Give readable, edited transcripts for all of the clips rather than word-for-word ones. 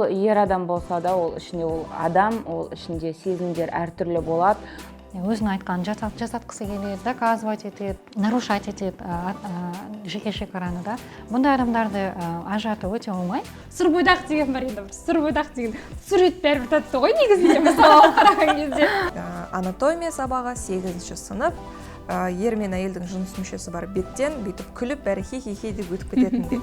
ер адам болса да, ол ішінде ол адам, ол ішінде сезімдер әртүрлі болады. Өзінің айтқанын жасатқысы келеді, доказывать етеді, нарушать етеді жеке шекараны да. Бұндай адамдарды ажырату өте оңай. Сүрбойдақ деген бар еді. Сүрбойдақ деген сурет бәрібір татты ғой негізінде мысалы қараған кезде. Анатомия сабағы 8-ші сынып. Ер мен әйелдің жыныс мүшесі бар беттен бүйтіп күліп бәрі хи-хи-хи деп өтіп кететіндей.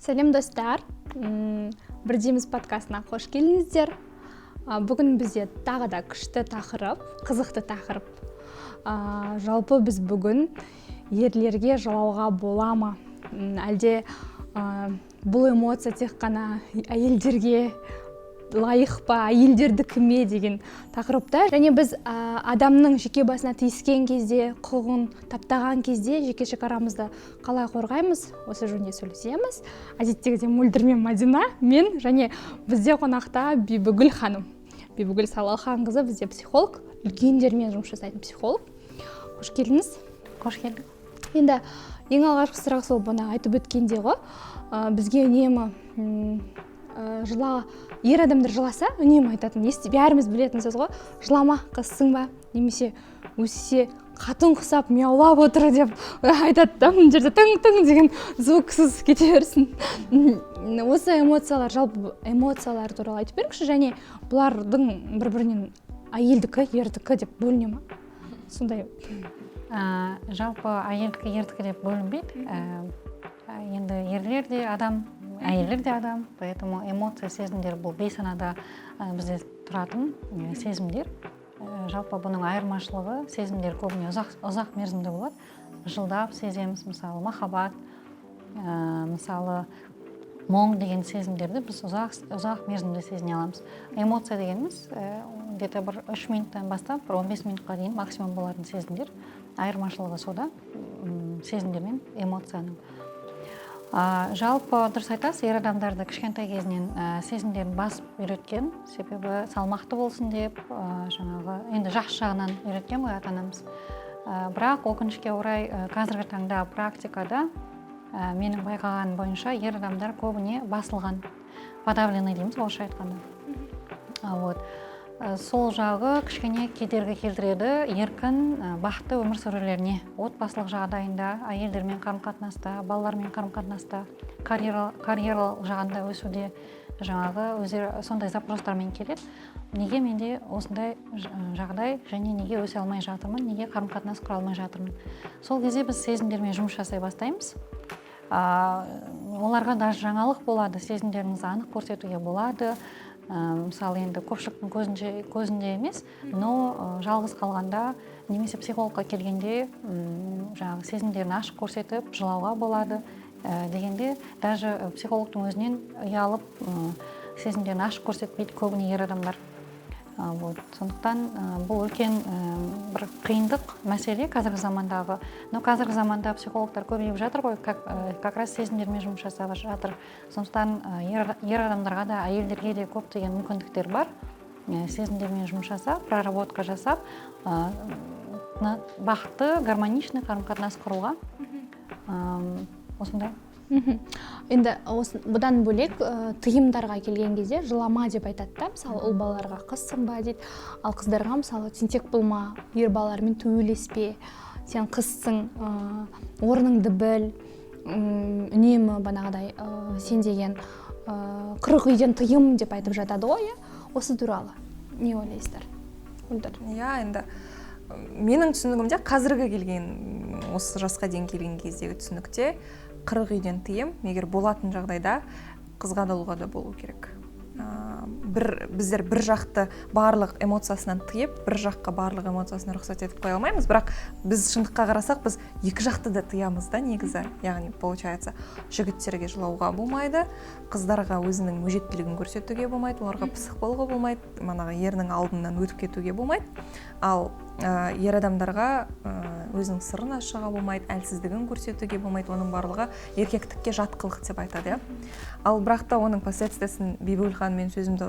Сәлем достар, бірдеміз подкастына қош келдіңіздер. Бүгін бізде тағы да күшті тақырып, қызықты тақырып. Жалпы біз бүгін ерлерге жылауға бола ма? Әлде бұл эмоция тек қана әйелдерге лайық па, әйелдердікіме деген тақырыпта. Және біз адамның жеке басына тиіскен кезде, құқығын таптаған кезде жеке шекарамызды қалай қорғаймыз, осы жөнінде сөйлесеміз. Әдеттегідей мөлдірмен Мадина, мен және бізде қонақта Бибігүл ханым. Бибігүл Салалханқызы бізде психолог, үлкендермен жұмыс жасайтын психолог. Қош келдіңіз. Қош келдік. Енді ең алғашқы сұрақ сол бұны айтып өткенде ғой, бізге үнемі ер адамдар жыласа, үнемі айтатын, бәріміз білетін сөз ғой, жылама, қызсың ба, немесе өссе қатын құсап мяулап отыр деп айтады да, мына жерде тың-тың деген звуксыз кете берсін. Осы эмоциялар, жалпы эмоциялар туралы айтып беріңізші, және бұлардың бір-бірінен әйелдікі, ердікі деп бөліне ма? Сондай. Жалпы әйелдікі, ердікі деп бөлінбейді. Енді ерлер де адам, әйелдер де адам, поэтому эмоция, сезімдер бұл бейсанада бізде тұратын сезімдер. Жалпы бұның айырмашылығы, сезімдер көбіне ұзақ мерзімді болады. Жылдап сеземіз, мысалы махаббат, мысалы мұң деген сезімдерді біз ұзақ мерзімді сезіне аламыз. Эмоция дегеніміз где-то бір 3 минуттан бастап, бір 15 минутқа дейін максимум болатын сезімдер. Айырмашылығы сода сезімдер мен эмоцияның. Жалпы дұрыс айтасыз, ер адамдарды кішкентай кезінен сезімдерін басып үйреткен, себебі салмақты болсын деп, енді жақсы жағынан үйреткен ғой ата-анамыз. Бірақ өкінішке орай қазіргі таңда практикада менің байқаған бойынша ер адамдар көбіне басылған, подавленный дейміз орысша айтқанда. Сол жағы кішкене кедергі келтіреді еркін, бақытты өмір сүрулеріне. Отбасылық жағдайында, әйелдермен қарым-қатынаста, балалармен қарым-қатынаста, карьералық жағында өсуде өздері сондай запростармен келеді. Неге менде осындай жағдай және неге өсе алмай жатырмын, неге қарым-қатынас құра алмай жатырмын. Сол кезде біз сезімдермен жұмыс жасай бастаймыз. Оларға даже жаңалық болады, сезімдеріңізді анық көрсетуге болады. Мысалы енді көпшіліктің көзінде емес, но жалғыз қалғанда немесе психологқа келгенде сезімдерін ашық көрсетіп жылауға болады дегенде даже психологтың өзінен ұялып сезімдерін ашық көрсетпейді көбіне ер адамдар. Сондықтан бұл үлкен бір қиындық мәселе қазіргі замандағы. Но қазіргі заманда психологтар көбейіп жатыр ғой, как раз сезімдермен жұмыс жасап жатыр. Сондықтан ер адамдарға да, әйелдерге де көптеген мүмкіндіктер бар. Сезімдермен жұмыс жасап, проработка жасап, бақытты, гармоничный қарым-қатынас құруға. Осындай. Енді бұдан бөлек тыйымдарға келген кезде жылама деп айтады да, мысалы ұл балаларға қызсың ба дейді, ал қыздарға мысалы тентек болма, ер балалармен төбелеспе, сен қызсың, орныңды біл, үнемі бағанағыдай сен деген 40 үйден тыйым деп айтып жатады ғой. Осы туралы не ойлайсыздар? Енді менің түсінігімде қазіргі келген, осы жасқа дейін келген кездегі түсінікте 40 үйден тыйым, егер болатын жағдайда қызға да ұлға да болу керек. Біздер бір жақты барлық эмоциясынан тыйып, бір жаққа барлық эмоциясына рұқсат етіп қоя алмаймыз, бірақ біз шындыққа қарасақ, біз екі жақты да тыямыз да негізі. Яғни, получается, жігіттерге жылауға болмайды, қыздарға өзінің өжеттілігін көрсетуге болмайды, оларға пысық болуға болмайды, ерінің алдынан өтіп кетуге болмайды. Ал ер адамдарға өзінің сырын ашуға болмайды, әлсіздігін көрсетуге болмайды, оның барлығы еркектікке жат қылық деп айтады. Ал бірақ та оның последствиясын Бибігүл ханым мен сөзімді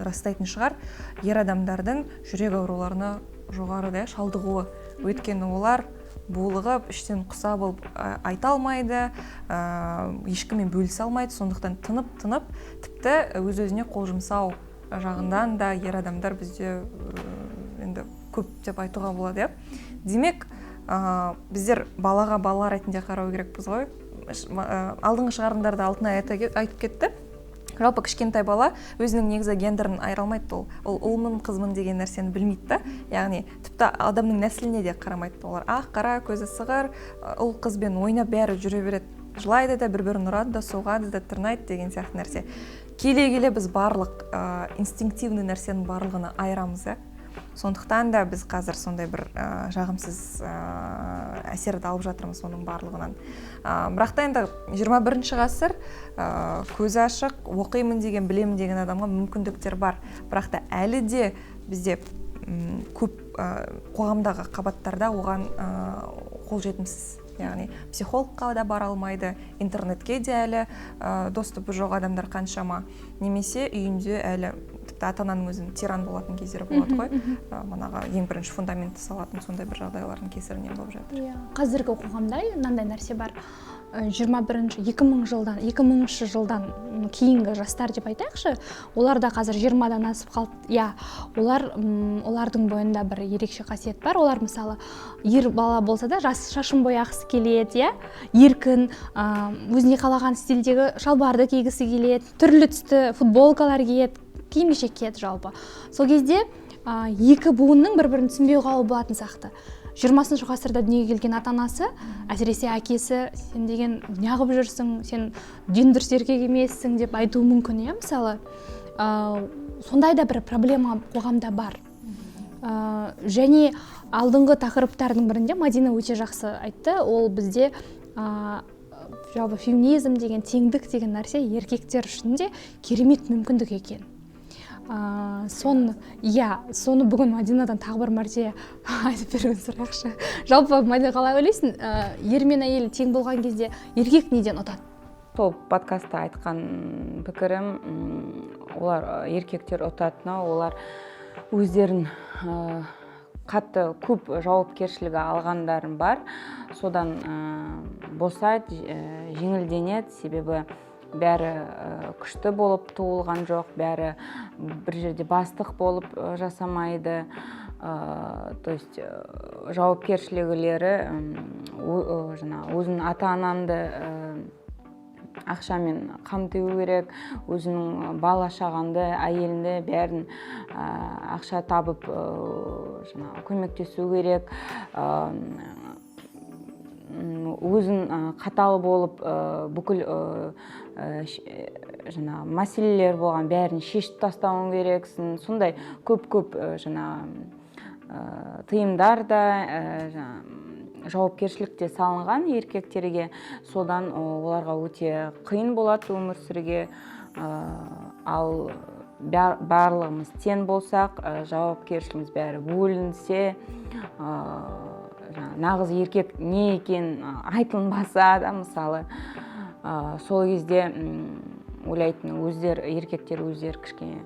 растайтын шығар, ер адамдардың жүрек ауруларына жоғары шалдығуы. Өйткені олар булығып, іштен құса болып айта алмайды, ешкіммен бөлісе алмайды, сондықтан тынып, тіпті өз-өзіне қол жұмсау жағынан да ер адамдар бізде енді көп деп айтуға болады. Демек, біздер балаға бала ретінде қарау керекпіз ғой. Алдыңғы шығарылымдарда Алтынай айтып кетті. Жалпы кішкентай бала өзінің негізі гендерін айыра алмайды, ол ұлмын, қызмын деген нәрсені білмейді. Яғни тіпті адамның нәсіліне де қарамайды. Олар ақ, қара, көзі сығыр, ұл қызбен ойнап бәрі жүре береді. Жылайды да, бір-бірін ұрады да, соғады да, тырнайды деген сияқты нәрсе. Келе біз барлық инстинктивный нәрсенің барлығына айырамыз. Сондықтан да біз қазір сондай бір жағымсыз әсерді алып жатырмыз оның барлығынан. Бірақ та енді 21-ші ғасыр көзі ашық, оқимын деген, білемін деген адамға мүмкіндіктер бар. Бірақ та әлі де бізде көп қоғамдағы қабаттарда оған қол жетімсіз. Яғни психологқа да бара алмайды, интернетке де әлі доступы жоқ адамдар қаншама, немесе үйінде әлі тіпті ата-ананың өзінің тиран болатын кездері болады ғой. Манағы ең бірінші фундаментті салатын сондай бір жағдайлардың кесірінен болып жатыр. Қазіргі қоғамда мынандай нәрсе бар. 2000-ші жылдан кейінгі жастар деп айтайықшы, олар да қазір 20-дан асып қалды. Олардың бойында бір ерекше қасиет бар. Олар мысалы ер бала болса да шашын бояғысы келеді, еркін, өзіне қалаған стильдегі шалбарды кигісі келеді, түрлі түсті футболкалар киеді, киім-кешек киеді жалпы. Сол кезде екі буынның бір-бірін түсінбеу қалу болатын сияқты. 20-шы ғасырда дүниеге келген ата-анасы, әсіресе әкесі, сен деген неғып жүрсің, сен ден дұрыс еркек емессің деп айтуы мүмкін, мысалы. Сондай да бір проблема қоғамда бар. Және алдыңғы тақырыптардың бірінде Мадина өте жақсы айтты. Ол бізде жалпы феминизм деген, теңдік деген нәрсе еркектер үшін де керемет мүмкіндік екен. Соны бүгін Мадинадан тағы бір мәрте айтып беруін сұрайықшы. Жалпы Мадина, қалай ойлайсың, ер мен әйел тең болған кезде еркек неден ұтады? Сол подкастта айтқан пікірім, олар еркектер ұтатыны, олар өздерін қатты көп жауапкершілігі алғандарын бар, содан босайды, жеңілденеді, себебі бәрі күшті болып туылған жоқ, бәрі бір жерде бастық болып жасамайды. То есть жауапкершілігілері өзінің ата-анамды ақшамен қамту керек, өзінің бала-шағанды, әйелінді бәрін ақша табып көмектесу керек. Өзін қатал болып бүкіл мәселелер болған бәрін шешіп тастауың керексің. Сондай көп тыйымдар да жауапкершілік те салынған еркектерге. Содан оларға өте қиын болады өмір сүруге. Ал барлығымыз тең болсақ, жауапкершілігіміз бәрі бөлінсе, нағыз еркек не екен айтылмаса да, мысалы, сол кезде ойлайтын еркектер өздері кішкене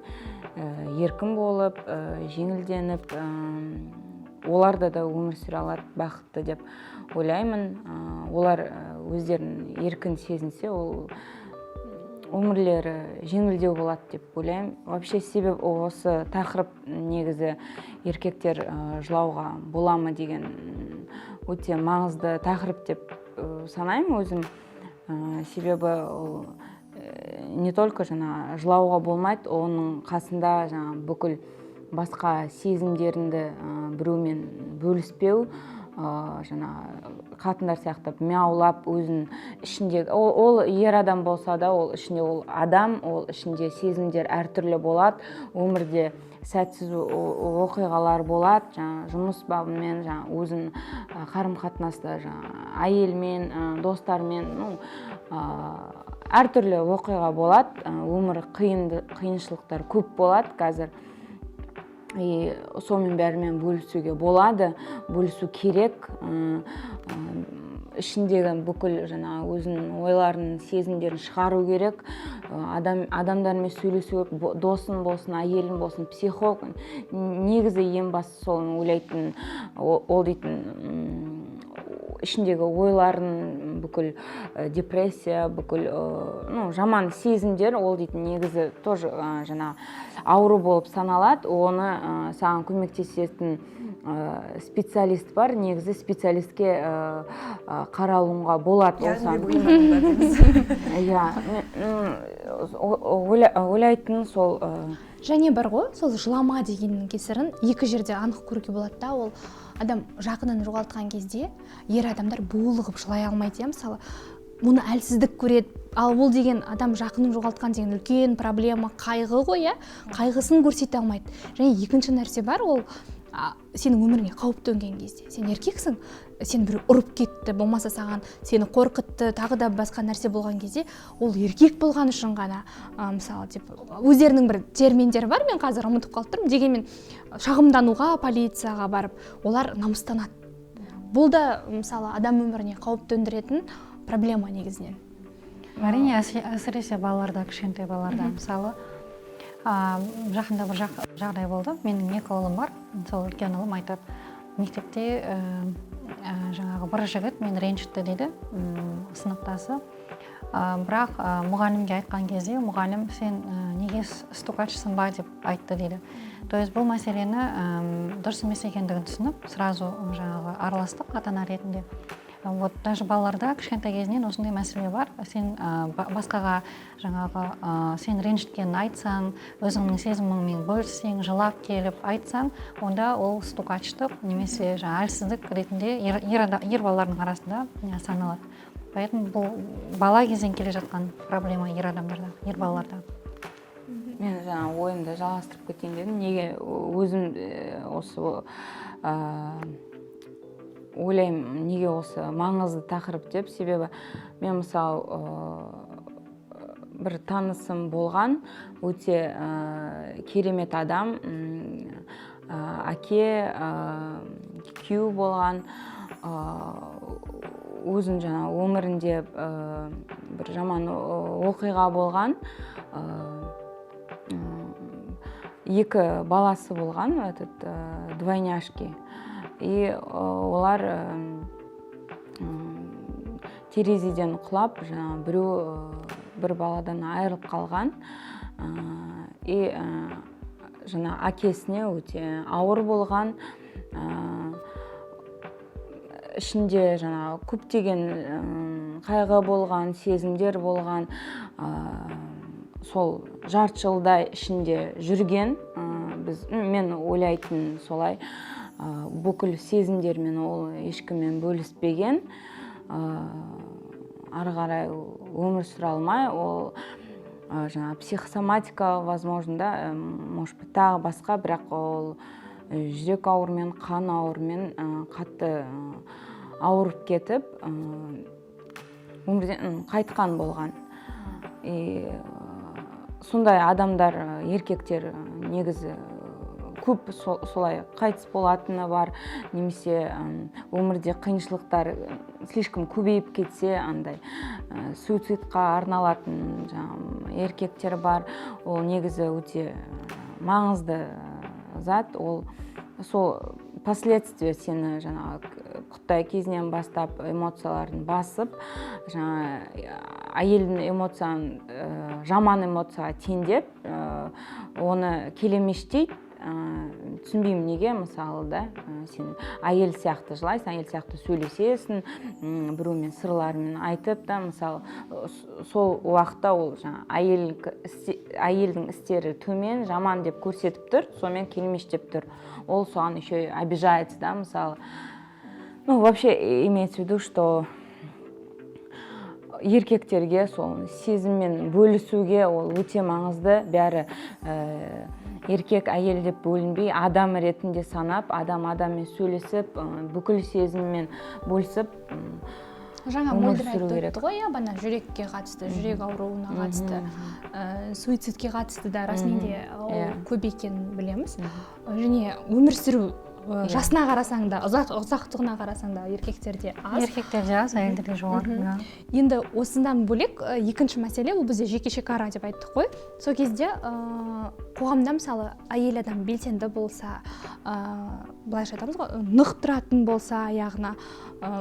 еркін болып, жеңілденіп, оларда да өмір сүре алады бақытты деп ойлаймын. Олар өздерін еркін сезінсе, ол өмірлері жеңілдеу болады деп ойлаймын. Вообще себеп осы тақырып негізі еркектер жылауға бола ма деген өте маңызды тақырып деп санаймын өзім. Себебі ол не только жылауға болмайды, оның қасында бүкіл басқа сезімдерінді біреумен бөліспеу, қатындар сияқты мяулап өзін ішінде, ол ер адам болса да, ол ішінде ол адам, ол ішінде сезімдер әртүрлі болады, өмірде сәтсіз оқиғалар болады, жұмыс бабымен, өзін қарым-қатынаста әйелмен, достармен, әртүрлі оқиға болады, өмір қиыншылықтар көп болады қазір. и сонымен бәрімен бөлісуге болады, бөлісу керек. Ішіндегі бүкіл жаңағы өзінің ойларын, сезімдерін шығару керек. Адамдармен сөйлесу керек, досын болсын, әйелін болсын, психолог. Негізі ең басты сол ойлайтын, ол дейтін ішіндегі ойларын, бүкіл депрессия, бүкіл жаман сезімдер, ол дейтін негізі тоже жаңа ауру болып саналады. Оны саған көмектесетін специалист бар. Негізі специалистке қаралуға болады. Ойлайтын сол. Және бар ғой, сол жылама дегеннің кесірін екі жерде анық көруге болады да. Ол адам жақынын жоғалтқан кезде ер адамдар булығып жылай алмайды, мысалы мұны әлсіздік көреді. Ал ол деген адам жақынын жоғалтқан деген үлкен проблема, қайғы ғой, қайғысын көрсете алмайды. Және екінші нәрсе бар, ол сенің өміріңе қауіп төнген кезде. Сен еркексің, сен бір ұрып кетті, болмаса саған сені қорқытты, тағы да басқа нәрсе болған кезде, ол еркек болған үшін ғана, мысалы деп өздерінің бір терминдері бар, мен қазір ұмытып қалып тұрмын, дегенмен шағымдануға, полицияға барып, олар намыстанады. Бұл да мысалы адам өміріне қауіп төндіретін проблема негізінен. Әрине, әсіресе балаларда, кішкентай балаларда, мысалы жақында бір жағдай болды. Менің 2 ұлым бар. Сол үлкен ұлым айтады, мектепте жаңағы бір жігіт мен ренжітті дейді, сыныптасы. Бірақ мұғалімге айтқан кезде, мұғалім сен неге стукачсың ба деп айтты дейді. То есть бұл мәселені дұрыс емес екендігін түсініп, сразу жаңағы араластық ата-ана ретінде. Вот даже балаларда кішкентай кезінен осындай мәселе бар. Сен басқаға жаңағы сен ренжіткенін айтсаң, өзіңнің сезіміңмен бөліссең, жылап келіп айтсаң, онда ол стукачтық немесе әлсіздік ретінде ер балалардың арасында саналады. Поэтому бұл бала кезден келе жатқан проблема ер адамдарда, ер балаларда. Мен жаңа ойымды жалғастырып кетейін дедім. Неге өзім осы ойлаймын, неге осы маңызды тақырып деп, себебі мен мысалы бір танысым болған, өте керемет адам, әке, күйеу болған, өзін жаңа өмірінде бір жаман оқиға болған, 2 баласы болған, двойняшки. И олар терезеден құлап, бір баладан айырылып қалған. И әкесіне өте ауыр болған. Ішінде көптеген қайғы болған, сезімдер болған. Сол жарты жылдай ішінде жүрген. Мен ойлайтын солай. Бүкіл сезімдермен ол ешкіммен бөліспеген, ары қарай өмір сүре алмай, ол психосоматика, возможно, да, может быть, тағы басқа, бірақ ол жүрек ауруымен, қан ауруымен қатты ауырып кетіп, өмірден қайтқан болған. Сондай адамдар, еркектер негізі көп солай қайтыс болатыны бар, немесе өмірде қиыншылықтар слишком көбейіп кетсе, андай суицидқа арналатын еркектер бар. Ол негізі өте маңызды зат. Ол сол последствия сені құттай кезінен бастап эмоцияларын басып, әйелдің эмоцияны жаман эмоцияға теңдеп, оны келемештейді. Түсінбеймін неге, мысалы да, сен әйел сияқты жылайсың, әйел сияқты сөйлесесің, біреумен сырларымен айтып та, мысалы, сол уақытта ол әйелдің істері төмен, жаман деп көрсетіп тұр, сонымен келмештеп тұр. Ол соған еще обижается, да, мысалы. Вообще имеется в виду, что еркектерге сол сезіммен бөлісуге ол өте маңызды. Бәрі еркек әйел деп бөлінбей, адам ретінде санап, адаммен сөйлесіп, бүкіл сезіммен бөлісіп, жаңа өмір мөлдір сүру айтып керек. өтті ғой, иә, бана жүрекке қатысты, жүрек ауруына қатысты, суицидке қатысты да расымен ол көп екенін білеміз. Және өмір сүру жасына қарасаң да, ұзақтығына қарасаң да еркектерде аз. Еркектерде аз, әйелдерде жоғары. Енді осыдан бөлек екінші мәселе, ол бізде жеке шекара деп айттық қой. Сол кезде қоғамда мысалы әйел адам белсенді болса, былайша айтамыз ғой, нық тұратын болса, аяғына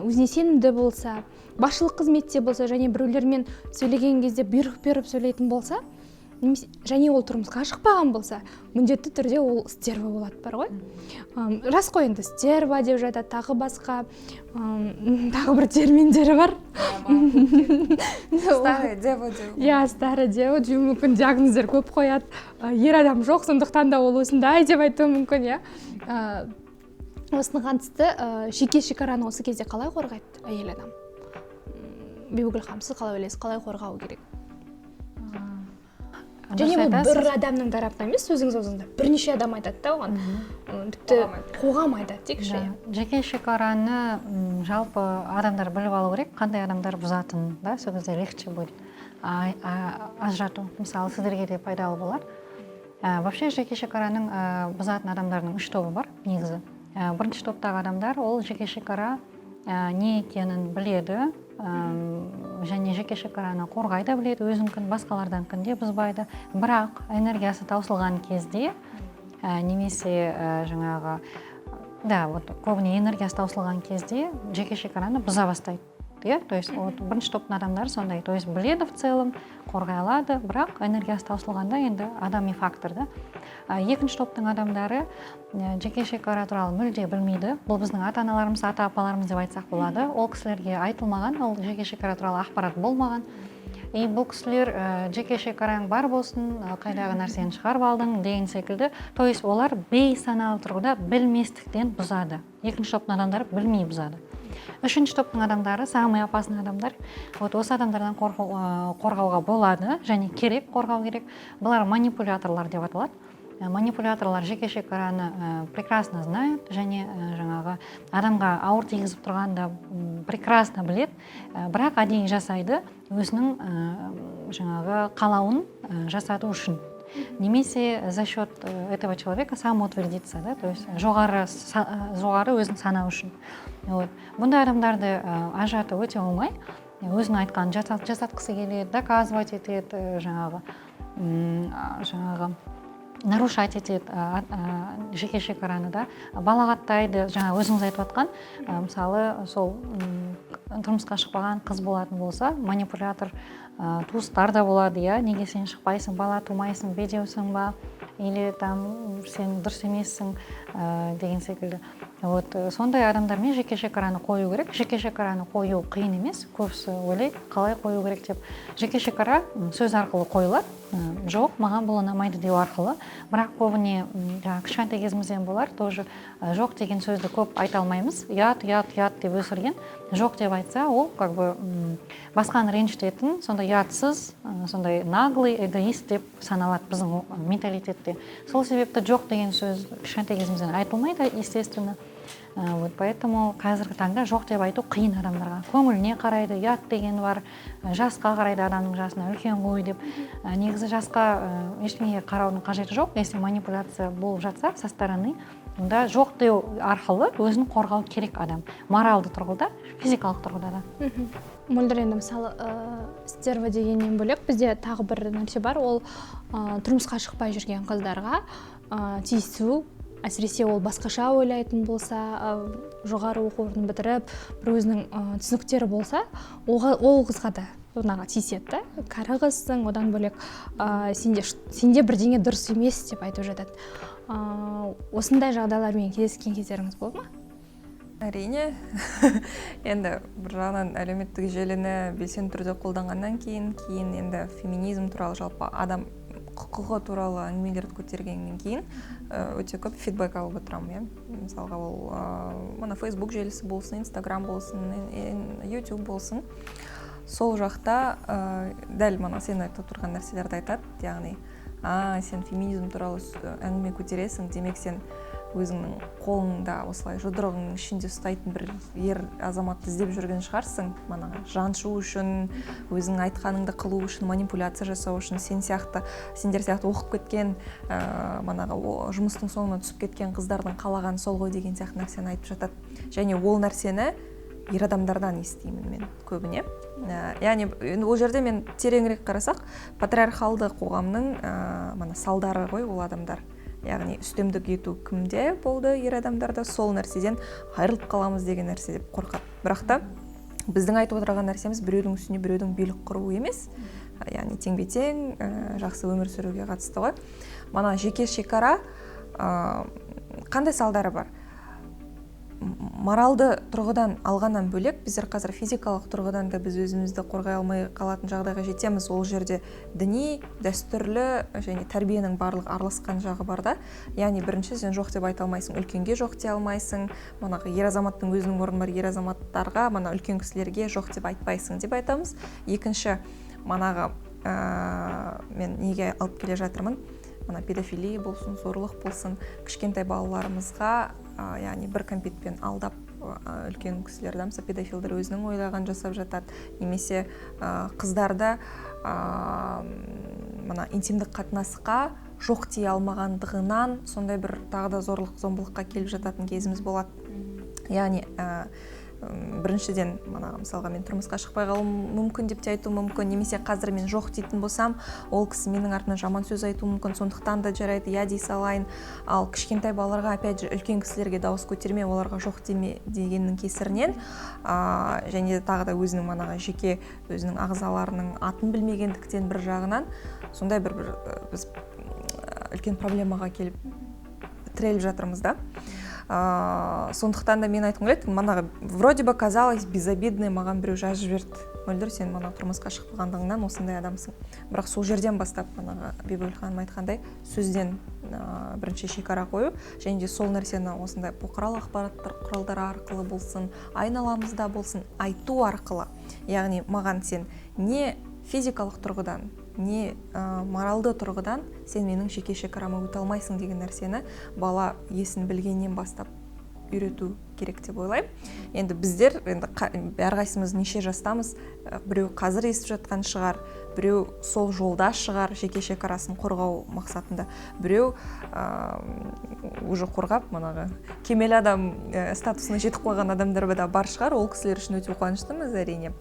өзіне сенімді болса, басшылық қызметте болса, және біреулермен сөйлеген кезде бұйрық беріп сөйлейтін болса, және ол тұрмысқа шықпаған болса, міндетті түрде ол стерва болады, бар ғой. Рас қой, енді стерва деп жатады, тағы басқа, тағы бір терминдері бар. Старый дева деп. Иә, старый дева деп мүмкін диагноздер көп қояды. Ер адам жоқ, сондықтан да ол осындай деп айтуы мүмкін, иә. Осыны қатысты жеке шекараны осы кезде қалай қорғайды әйел адам? Бибігүл ханым, сіз қалай ойлайсыз, қалай қорғау керек? Және бұл бір адамның тарапынан емес, сөзіңіз аузыңда бірнеше адам айтады да оған. Тіпті қоғам айтады, текші. Жеке шекараны жалпы адамдар біліп алу керек, қандай адамдар бұзатынын, да, сол кезде легче будет ажырату. Мысалы, сіздерге де пайдалы болар. Вообще жеке шекараның бұзатын адамдардың 3 тобы бар, негізі. Бірінші топтағы адамдар ол жеке шекара не екенін біледі, және жеке шекараны қорғайды біледі, өзінкін басқалардан күнде бұзбайды. Бірақ энергиясы таусылған кезде, немесе жаңағы, да, вот көбіне энергиясы таусылған кезде жеке шекараны бұза бастайды. То есть бірінші топтың адамдары сондай, то есть біледі в целом, қорғай алады, бірақ энергиясы таусылғанда енді адами фактор, да. Екінші топтың адамдары жеке шекара туралы мүлде білмейді. Бұл біздің ата-аналарымыз, ата-апаларымыз деп айтсақ болады. Ол кісілерге айтылмаған, ол жеке шекара туралы ақпарат болмаған. И бұл кісілер жеке шекараң бар болсын, қайдағы нәрсені шығарып алдың деген секілді. То есть олар бейсаналы тұрғыда білместіктен бұзады. Екінші топтың адамдары білмей бұзады. Үшінші топтың адамдары, самый опасный адамдар, осы адамдардан қорғауға болады, және керек қорғау керек. Бұлар манипуляторлар деп аталады. Манипуляторлар жеке шекараны прекрасно знают, және жаңағы адамға ауыр тигізіп тұрғанда прекрасно білет, бірақ әдейі жасайды өзінің жаңағы қалауын жасату үшін. Немесе за счет этого человека самоутвердиться, да, то есть жоғары өзін санау үшін. Бұндай адамдарды ажырату өте оңай, өзінің айтқанын жасатқысы келеді, доказывать етеді, жаңағы нарушать етеді жеке шекараны, да, балағаттайды, жаңа өзіңіз айтып отқан, мысалы сол тұрмысқа шықпаған қыз болатын болса, манипулятор туыстар да болады, иә, неге сен шықпайсың, бала тумайсың, бедеусің ба, или там сен дұрыс емессің деген секілді. Сондай адамдармен жеке шекараны қою керек. Жеке шекараны қою қиын емес, көбісі ойлайды, қалай қою керек деп. Жеке шекара сөз арқылы қойылады. Жоқ, маған бұл ұнамайды деу арқылы. Бірақ көбіне кішкентай кезімізден болар, тоже жоқ деген сөзді көп айта алмаймыз. Ят деп өсірген. Жоқ деп айтса, ол как бы басқаны ренжітетін, сондай ятсыз, сондай наглый эгоист деп саналады біздің менталитетте. Сол себепті жоқ деген сөз кішкентай кезімізден айтылмайды, естественно. Поэтому қазіргі таңда жоқ деп айту қиын адамдарға. Көңіліне қарайды, ят деген бар, жасқа қарайды, адамның жасына үлкен ғой деп. Негізі жасқа ештеңеге қараудың қажеті жоқ. Если манипуляция болып жатса со стороны, онда жоқ деу арқылы өзін қорғау керек адам. Моралды тұрғыда, физикалық тұрғыда да. Мөлдір, енді мысалы стерва дегеннен бөлек бізде тағы бір нәрсе бар, ол тұрмысқа шықпай жүрген қыздарға тиісу. Әсіресе ол басқаша ойлайтын болса, жоғары оқу орнын бітіріп, бір өзінің түсініктері болса, ол қызға да онаға тиіседі. Кәрі қызсың, одан бөлек сенде бірдеңе дұрыс емес деп айтып жатады. Осындай жағдайлармен кездескен кездеріңіз болды ма? Әрине. Енді бір жағынан әлеуметтік желіні белсенді түрде қолданғаннан кейін енді феминизм туралы, жалпы адам құқығы туралы әңгімелерді көтергеннен кейін өте көп фидбэк алып отырамын. Мысалға ол Facebook желісі болсын, Instagram болсын, YouTube болсын. Сол жақта дәл сен айтып тұрған нәрселерді айтады. Яғни, сен феминизм туралы әңгіме көтересің, демек сен өзіңнің қолыңда осылай жұдырығыңның ішінде ұстайтын бір ер азаматты іздеп жүрген шығарсың, манағы жаншу үшін, өзің айтқаныңды қылу үшін, манипуляция жасау үшін, сендер сияқты оқып кеткен, манағы жұмыстың соңынан түсіп кеткен қыздардың қалаған сол ғой деген сияқты нәрсені айтып жатады. Және ол нәрсені ер адамдардан естимін мен көбіне. Яғни ол жерде мен тереңірек қарасақ, патриархалды қоғамның мана салдары ғой ол адамдар. Яғни үстемдік ету кімде болды, ер адамдарда, сол нәрседен айырылып қаламыз деген нәрсе деп қорқады. Бірақ та біздің айтып отырған нәрсеміз біреудің үстіне біреудің билік құру емес, яғни тең-бе-тең жақсы өмір сүруге қатысты ғой. Мана жеке шекара қандай салдары бар? Моралды тұрғыдан алғаннан бөлек, біздер қазір физикалық тұрғыдан да біз өзімізді қорғай алмай қалатын жағдайға жетеміз. Ол жерде діни, дәстүрлі және тәрбиенің барлық араласқан жағы бар да. Яғни бірінші сен жоқ деп айта алмайсың, үлкенге жоқ дей алмайсың. Манағы ер азаматтың өзінің орны бар, ер азаматтарға, мана үлкен кісілерге жоқ деп айтпайсың деп айтамыз. Екінші, манағы мен неге алып келе жатырмын? Мана педофилия болсын, зорлық болсын, кішкентай балаларымызға, яғни бір кәмпитпен алдап үлкен кісілерді, мысалы педофилдер өзінің ойлаған жасап жатады, немесе қыздарда мана интимдік қатынасқа жоқ дей алмағандығынан сондай бір тағы да зорлық зомбылыққа келіп жататын кезіміз болады. Яғни біріншіден мысалға мен тұрмысқа шықпай қалуым мүмкін деп те айту мүмкін, немесе қазір мен жоқ дейтін болсам, ол кісі менің артынан жаман сөз айтуы мүмкін, сондықтан да жарайды я дей салайын. Ал кішкентай балаларға опять же үлкен кісілерге дауыс көтерме, оларға жоқ деме дегеннің кесірінен және тағы да өзінің манағы жеке өзінің ағзаларының атын білмегендіктен бір жағынан сондай бір біз үлкен проблемаға келіп тіреліп жатырмыз да. Сондықтан да мен айтқым келеді, манағы вроде бы казалось безобидный, маған біреу жазып жіберді, мөлдір сен мана тұрмысқа шықпағандығыңнан осындай адамсың. Бірақ сол жерден бастап манағы Бибігүл ханым айтқандай сөзден бірінші шекара қою, және де сол нәрсені осындай бұқаралық ақпараттар құралдары арқылы болсын, айналамызда болсын, айту арқылы. Яғни маған сен не физикалық тұрғыдан, не моралды тұрғыдан сен менің жеке шекарама өте алмайсың деген нәрсені бала есін білгеннен бастап үйрету керек деп ойлаймын. Енді біздер әрқайсымыз неше жастамыз, біреу қазір естіп жатқан шығар, біреу сол жолда шығар жеке шекарасын қорғау мақсатында, біреу уже қорғап манағы кемел адам статусына жетіп қойған адамдар да бар шығар, ол кісілер үшін өте қуаныштымыз әрине.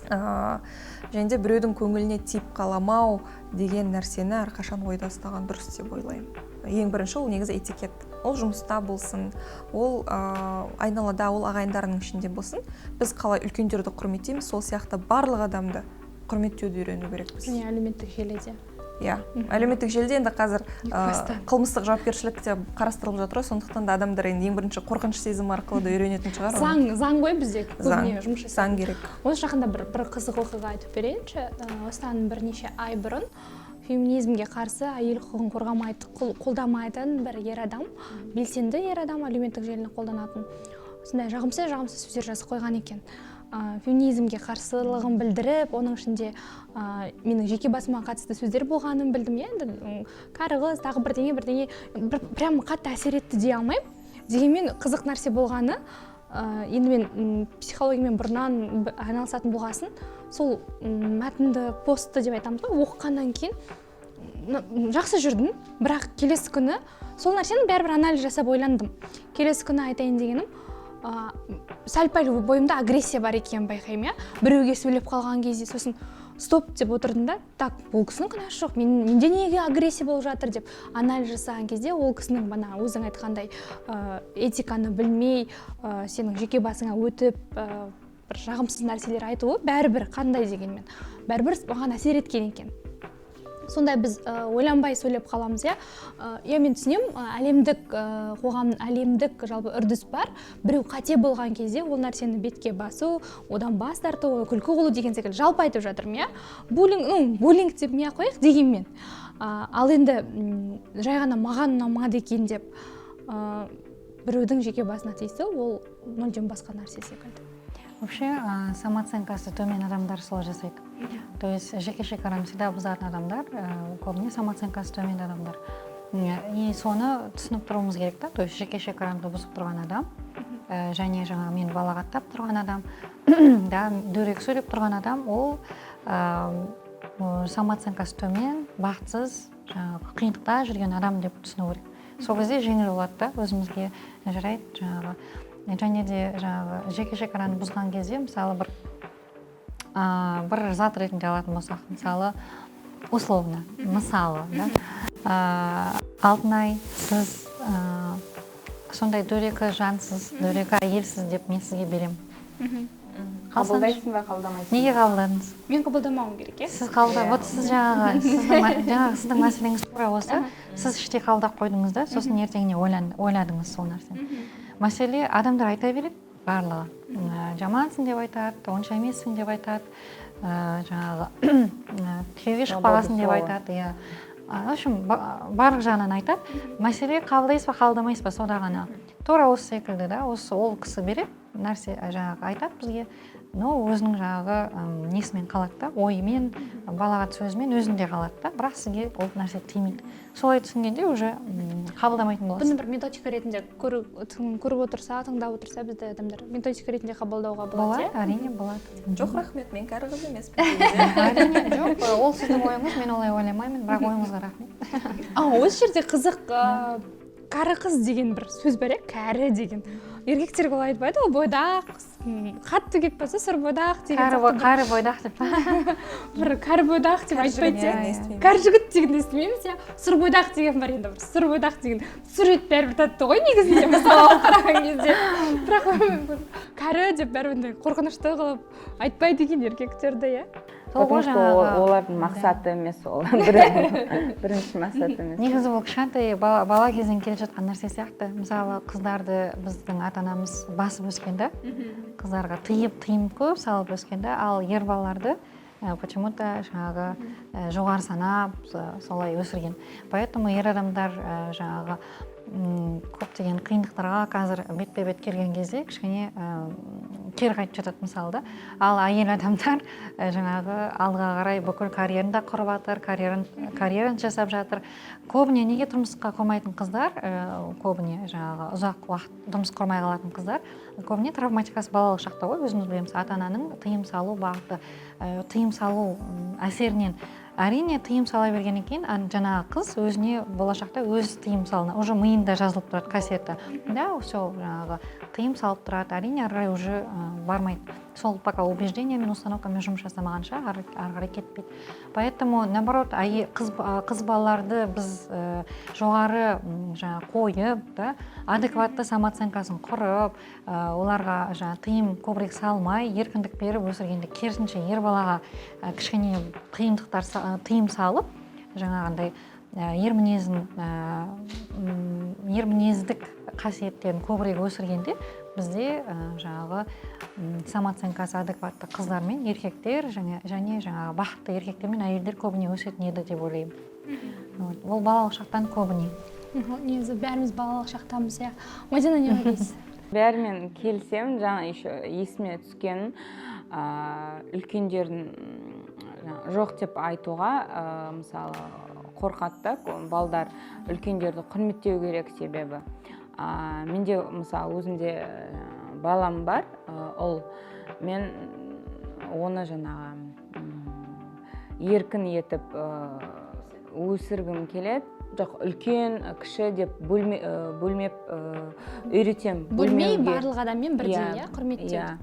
Және де біреудің көңіліне тиіп қаламау деген нәрсені әрқашан ойда ұстаған дұрыс деп ойлаймын. Ең бірінші ол негізі этикет. Ол жұмыста болсын, ол айналада, ол ағайындарының ішінде болсын. Біз қалай үлкендерді құрметтейміз, сол сияқты барлық адамды құрметтеуді үйрену керекпіз. Және әлеуметтік желіде. Иә, әлеуметтік желіде енді қазір қылмыстық жауапкершілік те қарастырылып жатыр, сондықтан да адамдар енді ең бірінші қорқыныш сезім арқылы да үйренетін шығар. Заң ғой бізде көбіне жұмыс жасайды. Заң керек. Осы жақында бір қызық оқиға айтып берейінші. Осыдан бірнеше ай бұрын феминизмге қарсы, әйел құқығын қолдамайтын бір ер адам, белсенді ер адам, әлеуметтік желіні қолданатын осындай жағымсыз сөздер жазып қойған екен. Феминизмге қарсылығын білдіріп, оның ішінде менің жеке басыма қатысты сөздер болғанын білдім. Енді қарығыз, тағы бірдеңе прям қатты әсер етті дей алмаймын. Дегенмен қызық нәрсе болғаны, енді мен психологиямен бұрыннан айналысатын болғасын, сол мәтінді постты деп айтамыз ғой, оқығаннан кейін жақсы жүрдім, бірақ келесі күні сол нәрсені бәрібір анализ жасап ойландым. Келесі күні айтайын дегенім, сәл-пәл бойымда агрессия бар екенін байқаймын, біреуге сөйлеп қалған кезде сосын стоп деп отырдым да, так, ол кісінің күнәсі жоқ, менде неге агрессия болып жатыр деп анализ жасаған кезде ол кісінің өзің айтқандай этиканы білмей, сенің жеке басыңа өтіп бір жағымсыз нәрселер айтуы бәрібір қандай дегенмен бәрібір маған әсер еткен екен. Сондай біз ойланбай сөйлеп қаламыз, мен түсінемін, әлемдік қоғам, әлемдік жалпы үрдіс бар. Біреу қате болған кезде ол нәрсені бетке басу, одан бас тарту, күлкі қылу деген секілді жалпы айтып жатырмын, буллинг деп не қояйық дегенмен. Ал енді жай ғана маған ұнамады екен деп біреудің жеке басына тиісу, ол мүлдем басқа нәрсе секілді. Вообще, самооценкасы төмен адамдар солай жасайды. То есть жеке шекараны всегда бұзатын адамдар, көбіне самооценкасы төмен адамдар. И соны түсініп тұруымыз керек та, то есть жеке шекараңды бұзып тұрған адам, және жаңа мен балағаттап тұрған адам, да, дөрекі сөйлеп тұрған адам, ол самооценкасы төмен, бақытсыз, жаңағы қиындықта жүрген адам деп түсіну керек. Сол кезде жеңіл болады да, өзімізге жарайды жаңағы. Және де жаңағы жеке шекараны бұзған кезде, мысалы бір зат ретінде алатын болсақ, мысалы условно, мысалы, да, Алтынай, сіз сондай дөрекі жансыз, дөрекі әйелсіз деп мен сізге берем. Қабылдайсың ба, қабылдамайсың? Неге қабылдадыңыз? Мен қабылдамауым керек, иә? Сіз вот сіз жаңағы сіздің мәселеңіз тура осы, сіз іштей қабылдап қойдыңыз да, сосын ертеңіне ойладыңыз сол нәрсені. Мәселе адамдар айта береді барлығы. Жамансың деп айтады, онша емессің деп айтады, жаңағы күйеуге шықпағасың деп айтады. В общем, барлық жағынан айтады. Мәселе қабылдайсыз ба, қабылдамайсыз ба, сода ғана. Тура осы секілді да, осы ол кісі береді, нәрсе жаңағы айтады бізге, но өзінің жаңағы несімен қалады да, ойымен, балағат сөзімен өзінде қалады да, бірақ сізге ол нәрсе тимейді. Солай түсінгенде уже қабылдамайтын боласыз. Бұны бір методика ретінде көріп отырса, тыңдап отырса, бізді адамдар методика ретінде қабылдауға болады, иә? Әрине болады. Жоқ, рахмет, мен кәрі қыз емеспін. Әрине, жоқ, ол сіздің ойыңыз, мен олай ойламаймын, бірақ ойыңызға рахмет. Осы жерде қызық, кәрі қыз деген бір сөз бар, кәрі деген. Еркектер олай айтпайды, ол бойдақ, қатты келіп қалса сұр бойдақ деген. Кәрі бойдақ деп. Бір кәрі бойдақ деп айтпайды. Кәрі жігіт деген естімейміз, сұр бойдақ деген бар енді, бір сұр бойдақ деген. Сурет бәрібір татты ғой негізінде, мысалы қараған кезде. Бірақ кәрі деп бәрібір қорқынышты қылып айтпайды екен еркектерді, иә. Потому что олардың мақсаты емес, ол бірінші мақсаты емес. Негізі ол кішкентай бала кезден келе жатқан нәрсе сияқты. Мысалы, қыздарды біздің ата-анамыз басып өскенде, қыздарға тыйым көп салып өскенде, ал ер балаларды почему-то жаңағы жоғары санап солай өсірген. Поэтому ер адамдар жаңағы көптеген қиындықтарға қазір бетпе-бет келген кезде кішкене кері қайтып жатады мысалы да. Ал әйел адамдар жаңағы алдыға қарай бүкіл карьераны да құрып жатыр, карьераны жасап жатыр. Көбіне неге тұрмысқа құрмайтын қыздар, көбіне жаңағы ұзақ уақыт тұрмыс құрмай қалатын қыздар, көбіне травматикасы балалық шақта ғой, өзіміз білеміз, ата-ананың тыйым салу бағыты, тыйым салу әсерінен. Әрине тыйым сала бергеннен кейін жаңағы қыз өзіне болашақта өз тыйым салына, уже миында жазылып тұрады кассета. Да, все жаңағы тыйым салып тұрады, әрине ары қарай уже бармайды. Сол пока убеждениямен, установкамен жұмыс жасамағанша ары қарай кетпейді. Поэтому наоборот, қыз балаларды біз жоғары қойып, да, адекватты самооценкасын құрып, оларға тыйым көбірек салмай, еркіндік беріп өсіргенде, керісінше ер балаға кішкене тыйым салып, жаңағындай ер мінездік қасиеттерін көбірек өсіргенде, бізде жаңағы самооценкасы адекватты қыздар мен еркектер және жаңағы бақытты еркектер мен әйелдер көбіне өсетін еді деп ойлаймын. Ол балалық шақтан көбіне. Негізі бәріміз балалық шақтамыз, иә. Мадина, не ойлайсыз? Бәрімен келсем, жаңа есіме түскен үлкендердің жоқ деп айтуға, мысалы, қорқатты балдар үлкендерді құрметтеу керек себебі. Менде, мысалы, өзімде балам бар, ол мен оны жаңағы еркін етіп өсіргім келеді. Жоқ, үлкен, кіші деп бөлмеп үйретем. Бөлмей барлық адаммен бірдей, құрметтеу.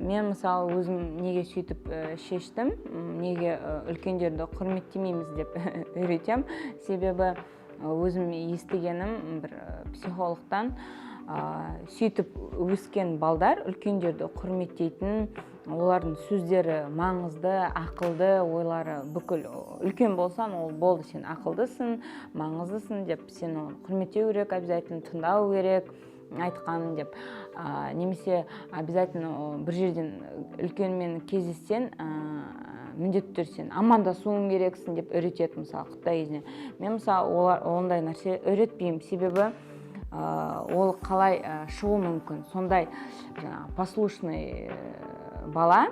Мен, мысалы, өзім неге сөйтіп шештім, неге үлкендерді құрметтемейміз деп үйретем. Себебі өзім естігенім бір психологтан, сөйтіп өскен балдар үлкендерді құрметтейтін, олардың сөздері маңызды, ақылды, ойлары бүкіл үлкен болсан, ол болды, сен ақылдысың, маңыздысың деп, сен оны құрметтеу керек, обязательно тыңдау керек айтқанын деп. Немесе обязательно бір жерден үлкенмен кездессең, міндетті түрде сен амандасуың керексің деп үйретеді, мысалы, Қытай кезінде. Мен, мысалы, ондай нәрсе үйретпеймін, себебі ол қалай шығу мүмкін. Сондай послушный бала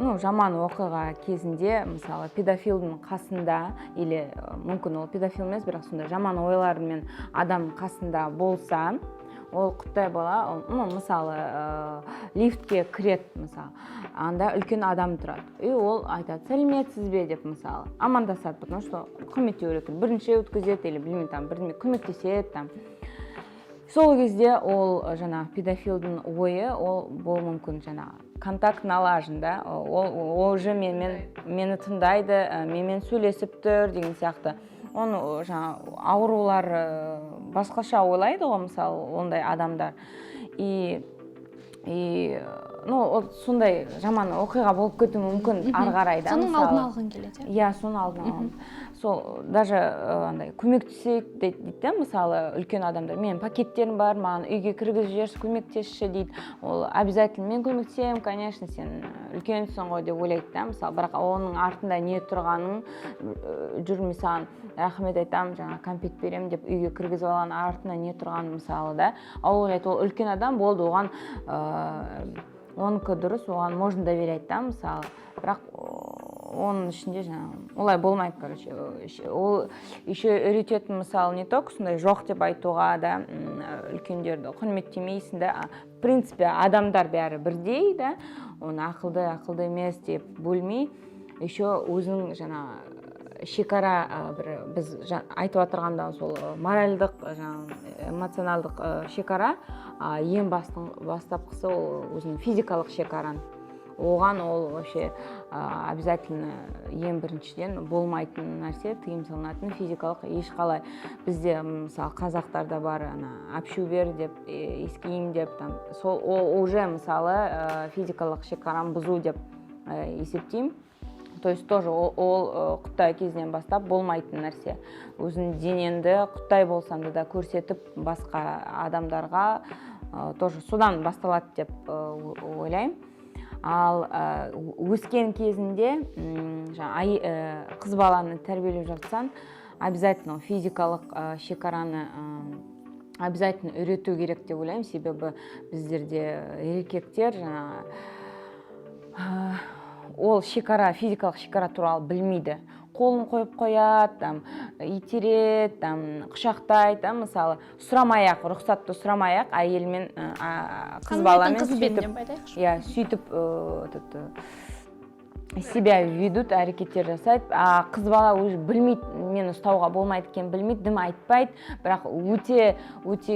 жаман оқиға кезінде мысалы педофилдің қасында или мүмкін ол педофил емес, бірақ сондай жаман ойлармен адам қасында болса, ол құттай бала, мысалы лифтке кіреді, мысалы, анда үлкен адам тұрады, и ол айтады, сәлеметсіз бе деп, мысалы, амандасады, потому что құрметтеу керек, бірінші өткізеді или білмеймін, там бірдеңе көмектеседі, там. Сол кезде ол жаңағы педофилдің ойы, ол бұл мүмкін жаңағы контакт налажын, да, ол уже мені тыңдайды, менімен сөйлесіп тұр деген сияқты. Оны жаңағы аурулар басқаша ойлайды ғой, мысалы, ондай адамдар. И сондай жаман оқиға болып кетуі мүмкін ары қарай да. Соның алдын алғың келеді. Иә, соның алдын алғым. Сол даже андай көмектесейік дейді да, мысалы, үлкен адамдар, менің пакеттерім бар, маған үйге кіргізіп жіберші, көмектесші дейді. Ол обязательно мен көмектесемін, конечно, сен үлкенсің ғой деп ойлайды да, мысалы, бірақ оның артында не тұрғанын жүрмей саған рахмет айтамын, жаңа конфет беремін деп үйге кіргізіп алған артында не тұрғанын, мысалы, да. Ол ойлайды, ол үлкен адам болды, оған оныкі дұрыс, оған можно доверять, да, мысалы, бірақ оның ішінде жаңағы олай болмайды, короче. Ол еще үйрететін, мысалы, не только сондай жоқ деп айтуға да, үлкендерді құрметтемейсің да. В принципе, адамдар бәрі бірдей, да, оны ақылды емес деп бөлмей, еще өзінің жаңағы шекара біз айтып отырғанда сол моральдық, эмоционалдық шекара, ең бастапқысы ол өзінің физикалық шекаран. Оған ол вообще обязательно ең біріншіден болмайтын нәрсе, тыйым салынатын физикалық ешқалай. Бізде мысалы қазақтарда бар, апшу бер деп, ескейім деп, сол уже мысалы физикалық шекаран бұзу деп есептеймін. То есть тоже ол құттай кезінен бастап болмайтын нәрсе. Өзің денеңді құттай болсаңды да көрсетіп басқа адамдарға тоже содан басталады деп ойлаймын. Ал өскен кезінде қыз баланы тәрбиелеп жатсаң, обязательно физикалық шекараны обязательно үйрету керек деп ойлаймын, себебі біздерде еркектер ол шекара, физикалық шекара туралы білмейді. Қолын қойып қояды, итереді, құшақтайды, мысалы, сұрамай-ақ, рұқсатты сұрамай-ақ әйелмен, қыз баламен сөйтіп себя ведут, әрекеттер жасайды. Қыз бала уже білмейді, мені ұстауға болмайды екен, білмейді, дым айтпайды, бірақ өте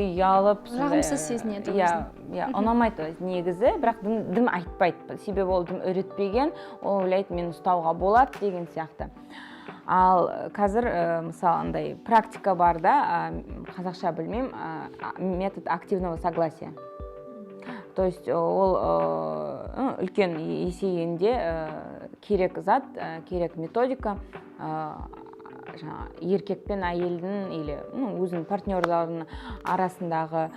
ұялып, жағымсыз сезінеді. Иә, ұнамайды негізі, бірақ дым айтпайды. Себебі ол дым үйретпеген, ол ойлайды, мені ұстауға болады деген сияқты. Ал қазір, мысалы, андай практика бар да, қазақша білмеймін, метод активного согласия. То есть ол үлкен есейгенде керек зат, керек методика, еркек пен әйелдің или өзінің партнерларының арасындағы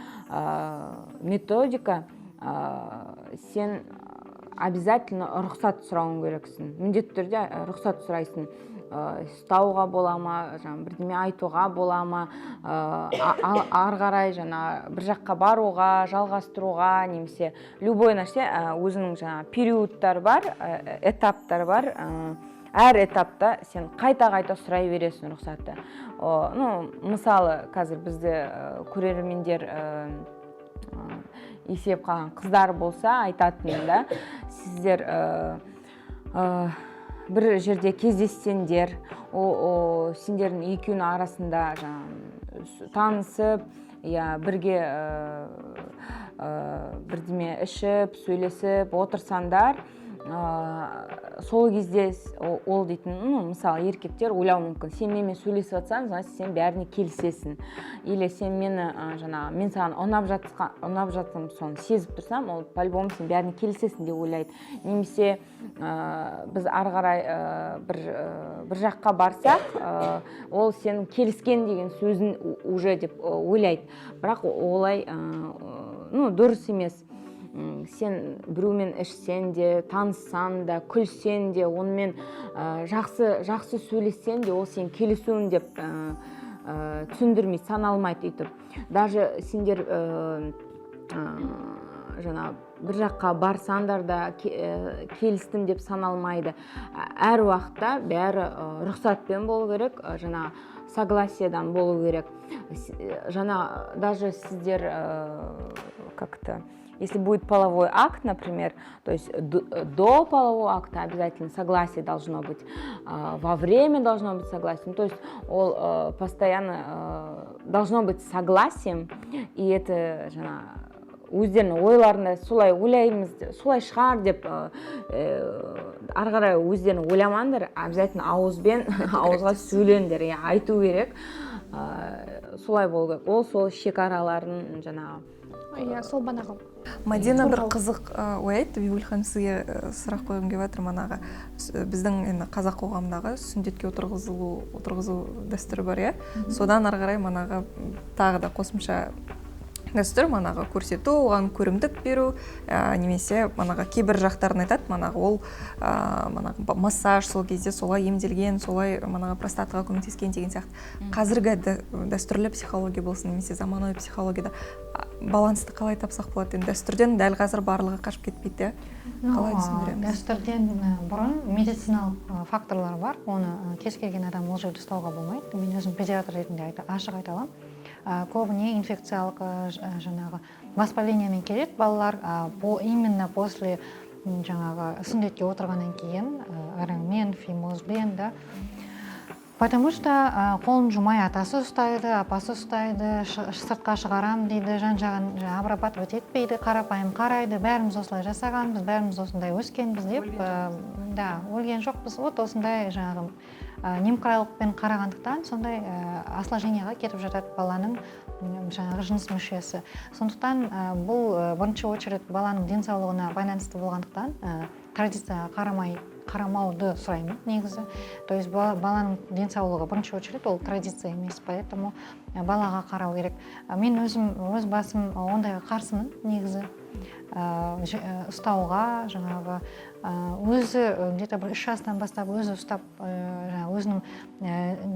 методика, сен обязательно рұқсат сұрауың керексің. Міндетті түрде рұқсат сұрайсың. Ұстауға бола ма, бірдеме айтуға бола ма, ары қарай бір жаққа баруға, жалғастыруға, немесе любой нәрсе өзінің периодтар бар, этаптар бар. Әр этапта сен қайта сұрай бересің рұқсатты. Мысалы, қазір бізде көрермендер есеп қалған қыздар болса айтатын да, сіздер бір жерде кездессеңдер, сендердің екеуінің арасында танысып, бірге бірдеме ішіп, сөйлесіп отырсаңдар, сол кезде ол дейтін, мысалы, еркектер ойлау мүмкін, сен менімен сөйлесіп жатсаң, значит, сен бәріне келісесің. Или сен мен саған ұнап жатсам, соны сезіп тұрсам, ол по-любому сен бәріне келісесің деп ойлайды. Немесе біз ары қарай бір жаққа барсақ, ол сен келіскен деген сөзін уже деп ойлайды. Бірақ олай дұрыс емес. Сен біреумен ішсен де, таныссан да, күлсен де, онымен жақсы сөйлессен де, ол сен келісуін деп түсіндірмей, саналмайды өйтіп. Даже сендер жана бір жаққа барсаңдар да келістім деп саналмайды. Әр уақытта бәрі рұқсатпен болу керек, жана согласиядан болу керек. Жана даже сіздер как-то, если будет половой акт, например, то есть до полового акта обязательно согласие должно быть, во время должно быть согласие, то есть ол постоянно должно быть согласием, и это жана өздерінің ойларында солай ойлаймыз, солай шығар деп ары қарай өздерің ойламаңдар, обязательно ауызға сөйлеңдер, айту керек, солай болу керек. Ол сол шекараларын жаңағы. Иә, сол банағы. Мадина бір қызық ой айтты, Бибігүл ханым, сізге сұрақ қойғым келіп жатыр. Манағы біздің енді қазақ қоғамындағы сүндетке отырғызу дәстүрі бар, иә. Содан ары қарай манағы тағы да қосымша дәстүр, манағы көрсету, оған көрімдік беру, немесе манағы кейбір жақтарын айтады, манағы ол манағы массаж сол кезде солай емделген, солай манағы простатаға көмектескен деген сияқты. Қазіргі дәстүрлі психология болсын, немесе заманауи психологияда балансты қалай тапсақ болады? Дәстүрден дәл қазір барлығы қашып кетпейді, қалай түсіндіреміз? Дәстүрден бұрын медициналық факторлар бар, оны кез келген адам ол жерде ұстауға болмайды. Мен өзім педиатр ретінде ашық айта аламын. Көбіне инфекциялық жаңағы воспалениемен келеді балалар, именно после жаңағы сүндетке отырғаннан кейін, іріңмен, фимозбен, да. Потому что қолын жұмай атасы ұстайды, апасы ұстайды, сыртқа шығарам дейді, жан-жағын обрабатывать етпейді, қарапайым қарайды, бәріміз осылай жасағанбыз, бәріміз осындай өскенбіз деп, да, өлген жоқпыз, вот осындай жаңағы немқұрайлықпен қарағандықтан сондай осложнениеға кетіп жатады баланың жаңағы жыныс мүшесі. Сондықтан бұл бірінші очередь баланың денсаулығына байланысты болғандықтан традицияға қарамауды сұраймын негізі. То есть баланың денсаулығы бірінші очередь ол традиция емес, поэтому балаға қарау керек. Мен өз басым ондайға қарсымын негізі. Ұстауға, жаңағы өзі где-то 3 жастан бастап өзі ұстап, өзінің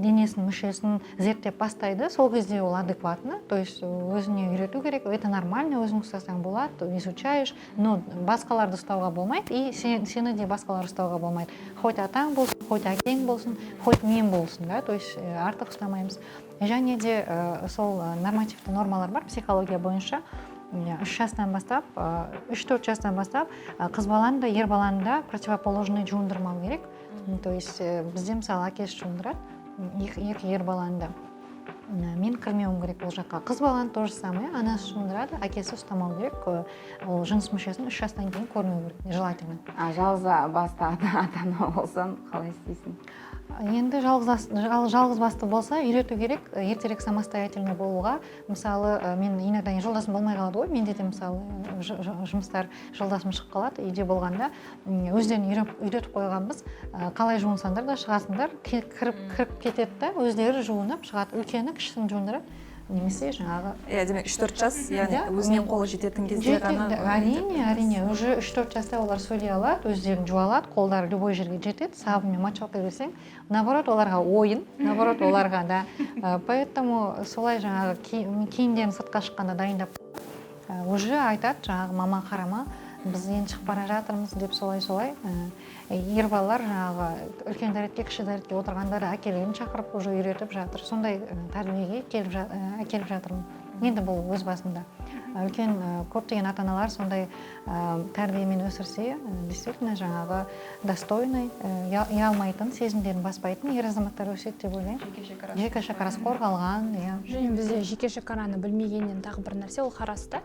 денесінің мүшесін зерттеп бастайды, сол кезде ол адекватно, то есть өзіне үйрету керек, это нормально, өзің ұстасаң болады, изучаешь, но басқаларды ұстауға болмайды, и сені де басқалар ұстауға болмайды. Хоть атаң болсын, хоть әкең болсын, хоть мен болсын, да, то есть артық ұстамаймыз. Және де сол нормативті нормалар бар психология бойынша. 3 жастан бастап, 3-4 жастан бастап қыз баланы да, ер баланы да противоположный жуындырмау керек. То есть бізде мысалы әкесі жуындырады, екі ер баланы да. Мен кірмеуім керек ол жаққа. Қыз баланы то же самое, анасы жуындырады, әкесі ұстамау керек. Ол жыныс мүшесін 3 жастан кейін көрмеу керек, желательно. Жалғыз басты ата-ана болсаң, қалай істейсің? Енді жалғыз басты болса, үйрету керек, ертерек самостоятельный болуға. Мысалы, мен иногда жолдасым болмай қалады ғой, менде де мысалы жұмыстар жолдасым шығып қалады, үйде болғанда өздерін үйретіп қойғанбыз, қалай жуынсаңдар да шығасыңдар, кіріп кетеді да, өздері жуынып шығады, үлкені кішісін жуындырады. Немесе жаңағы... Демек 3-4 жас, яғни өзіне қолы жететін кезде ғана... Әрине, уже 3-4 жаста олар сөйлей алады, өздерін жуа алады, қолдары любой жерге жетеді, сабынмен мочалка берсең, наоборот, оларға ойын, наоборот, оларға да. Поэтому солай жаңағы киімдерін сыртқа шыққанда дайындап, уже айтады, жаңағы мама қарама, біз енді шығып бара жатырмыз деп солай-солай. Ер балалар жаңағы үлкен дәретке, кіші дәретке отырғандары әкелерін шақырып уже үйретіп жатыр. Сондай тәрбиеге әкеліп жатырмын. Енді бұл өз басында. Үлкен көптеген ата-аналар сондай тәрбиемен өсірсе, действительно жаңағы достойный, ұялмайтын, сезімдерін баспайтын ер азаматтар өседі деп ойлаймын. Жеке шекарасы қорғалған. Және бізде жеке шекараны білмегеннен тағы бір нәрсе, ол хараста.